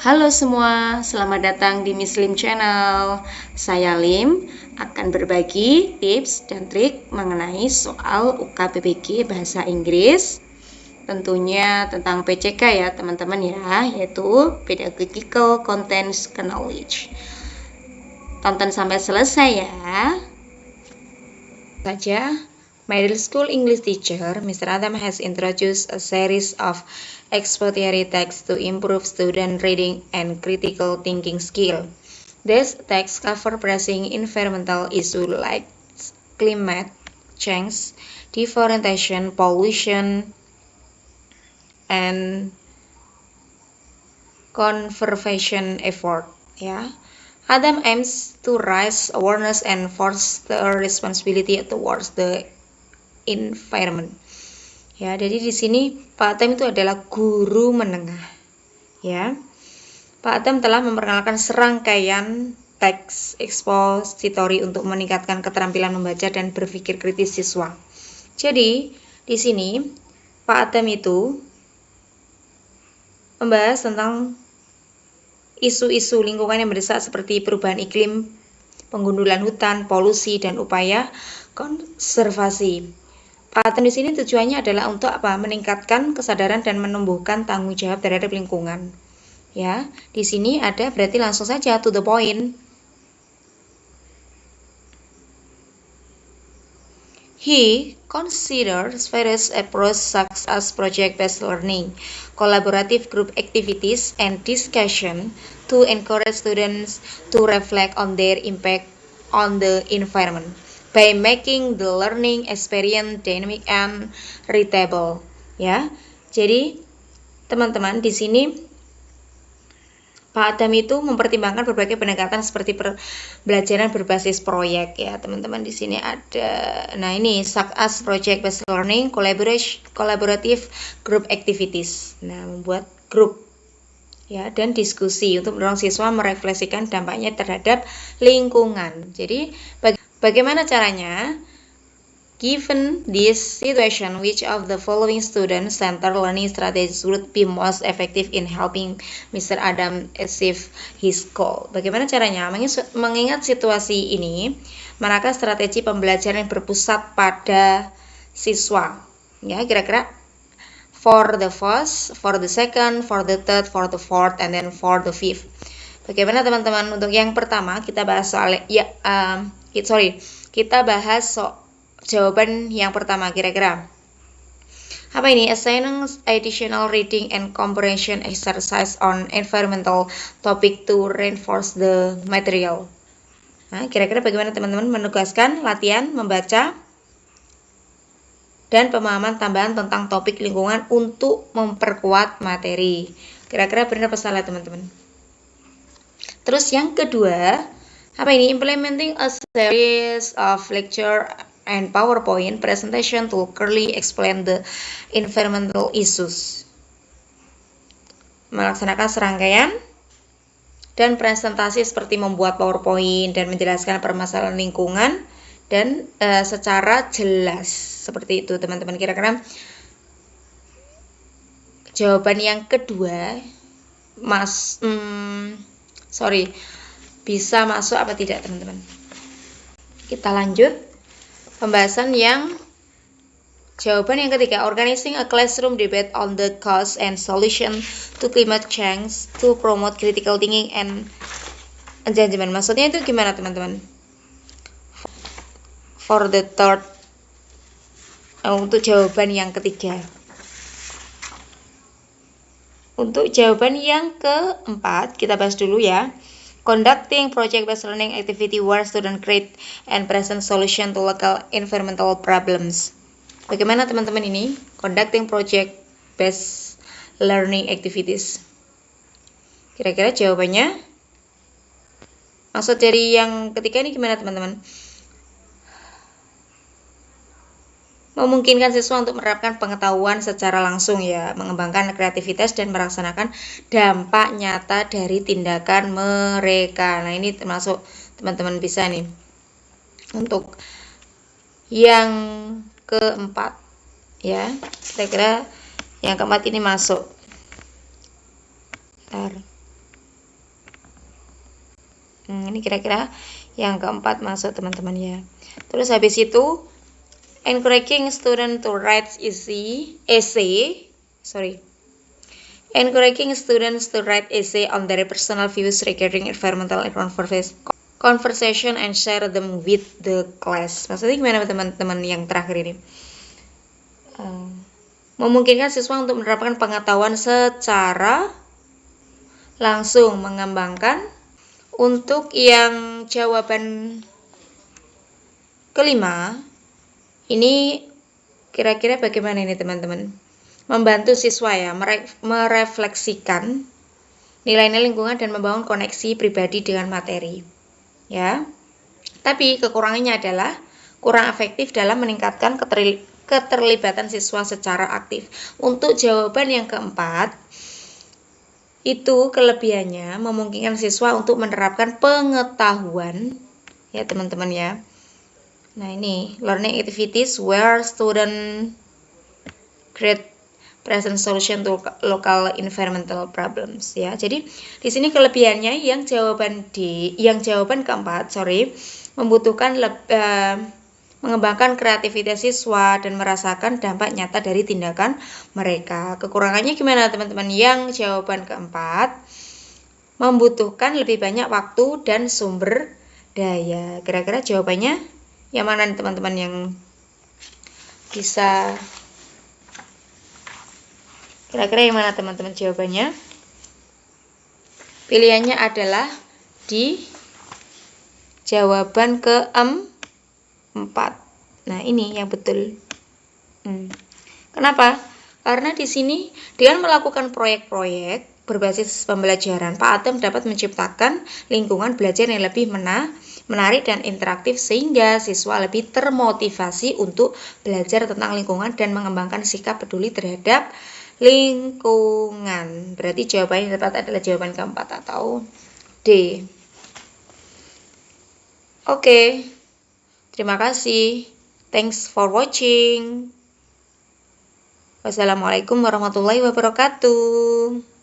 Halo semua, selamat datang di Miss Lim Channel. Saya Lim akan berbagi tips dan trik mengenai soal UKBBG Bahasa Inggris. Tentunya tentang PCK ya teman-teman ya, yaitu Pedagogical Contents Knowledge. Tonton sampai selesai ya. Saja, middle school English teacher, Mr. Adam has introduced a series of expository texts to improve student reading and critical thinking skill. These texts cover pressing environmental issues like climate change, deforestation, pollution, and conservation effort. Ya. Adam aims to raise awareness and foster responsibility towards the environment. Ya, jadi di sini Pak Adam itu adalah guru menengah. Ya. Pak Adam telah memperkenalkan serangkaian teks expository untuk meningkatkan keterampilan membaca dan berpikir kritis siswa. Jadi, di sini Pak Adam itu membahas tentang isu-isu lingkungan yang mendesak seperti perubahan iklim, penggundulan hutan, polusi, dan upaya konservasi. Pak Adam di sini tujuannya adalah untuk apa? Meningkatkan kesadaran dan menumbuhkan tanggung jawab terhadap lingkungan. Ya, di sini ada berarti langsung saja to the point. He considers various approaches such as project-based learning, collaborative group activities, and discussion to encourage students to reflect on their impact on the environment by making the learning experience dynamic and readable. Ya, jadi teman-teman di sini Pak Adam itu mempertimbangkan berbagai pendekatan seperti pembelajaran berbasis proyek ya teman-teman. Di sini ada, nah ini such as project based learning, collaborative group activities. Nah, membuat grup ya dan diskusi untuk mendorong siswa merefleksikan dampaknya terhadap lingkungan. Jadi bagaimana caranya? Given this situation, which of the following student-centered learning strategies would be most effective in helping Mr. Adam achieve his goal? Bagaimana caranya? Mengingat situasi ini, manakah strategi pembelajaran yang berpusat pada siswa? Ya, kira-kira for the first, for the second, for the third, for the fourth, and then for the fifth. Bagaimana teman-teman? Untuk yang pertama kita bahas soal kita bahas jawaban yang pertama kira-kira apa ini? Assigning additional reading and comprehension exercise on environmental topic to reinforce the material. Nah, kira-kira bagaimana teman-teman menugaskan latihan membaca dan pemahaman tambahan tentang topik lingkungan untuk memperkuat materi. Kira-kira benar apa salah teman-teman? Terus yang kedua, apa ini? Implementing a series of lecture and PowerPoint presentation to clearly explain the environmental issues. Melaksanakan serangkaian dan presentasi seperti membuat PowerPoint dan menjelaskan permasalahan lingkungan dan secara jelas. Seperti itu teman-teman. Kira-kira jawaban yang kedua bisa masuk apa tidak teman-teman? Kita lanjut. Pembahasan yang jawaban yang ketiga, organizing a classroom debate on the cause and solution to climate change to promote critical thinking and engagement. Maksudnya itu gimana teman-teman? For the third, untuk jawaban yang ketiga. Untuk jawaban yang keempat kita bahas dulu ya. Conducting project-based learning activity where student create and present solution to local environmental problems. Bagaimana teman-teman ini? Conducting project-based learning activities. Kira-kira jawabannya? Maksud dari yang ketiga ini gimana teman-teman? Memungkinkan siswa untuk menerapkan pengetahuan secara langsung ya, mengembangkan kreativitas dan melaksanakan dampak nyata dari tindakan mereka. Nah, ini termasuk teman-teman bisa nih. Untuk yang keempat ya, kira-kira yang keempat ini masuk. Bentar. Ini kira-kira yang keempat masuk teman-teman ya. Terus habis itu encouraging student to write Encouraging students to write essay on their personal views regarding environmental conversation and share them with the class. Maksudnya gimana teman-teman yang terakhir ini? Memungkinkan siswa untuk menerapkan pengetahuan secara langsung, mengembangkan. Untuk yang jawaban kelima, ini kira-kira bagaimana ini teman-teman? Membantu siswa ya, merefleksikan nilai-nilai lingkungan dan membangun koneksi pribadi dengan materi. Ya. Tapi kekurangannya adalah kurang efektif dalam meningkatkan keterlibatan siswa secara aktif. Untuk jawaban yang keempat, itu kelebihannya memungkinkan siswa untuk menerapkan pengetahuan ya teman-teman ya. Nah ini learning activities where student create present solution to local environmental problems ya. Jadi di sini kelebihannya yang jawaban keempat membutuhkan mengembangkan kreativitas siswa dan merasakan dampak nyata dari tindakan mereka. Kekurangannya gimana teman-teman? Yang jawaban keempat membutuhkan lebih banyak waktu dan sumber daya. Kira-kira jawabannya yang mana teman-teman yang bisa? Kira-kira yang mana teman-teman jawabannya? Pilihannya adalah di jawaban keempat. Nah, ini yang betul. Kenapa? Karena di sini dengan melakukan proyek-proyek berbasis pembelajaran, Pak Atem dapat menciptakan lingkungan belajar yang lebih menarik dan interaktif sehingga siswa lebih termotivasi untuk belajar tentang lingkungan dan mengembangkan sikap peduli terhadap lingkungan. Berarti jawabannya tepat adalah jawaban keempat atau D. Oke. Terima kasih. Thanks for watching. Wassalamualaikum warahmatullahi wabarakatuh.